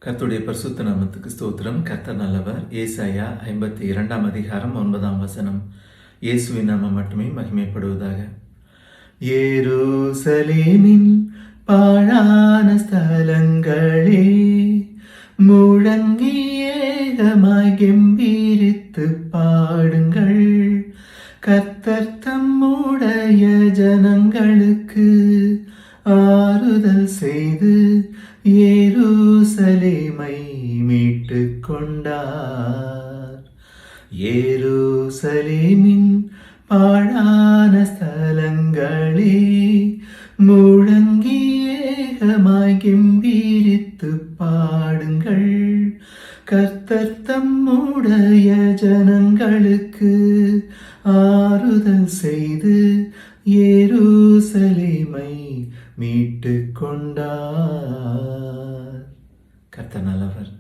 கர்த்தருடைய பரிசுத்த நாமத்துக்கு ஸ்தோத்திரம். கர்த்தர் நல்லவர். ஏசாயா 52 அதிகாரம் 9 வசனம். இயேசுவின் நாமம் மட்டுமே மகிமைப்படுவதாக. எருசலேமின் பாழான ஸ்தலங்களே, முழங்கி ஏகமாய் கெம்பீரித்து பாடுங்கள். கர்த்தர் தம்முடைய ஜனங்களுக்கு ஆறுதல் செய்து எருசலேமை மீட்டுக் கொண்டார். எருசலேமின் பாழான ஸ்தலங்களே, முழங்கி ஏகமாய் கெம்பீரித்து பாடுங்கள். கர்த்தர் தம்முடைய ஜனங்களுக்கு ஆறுதல் செய்து எருசலேமை மீட்டுக் கொண்டார். கர்த்தர் நல்லவர்.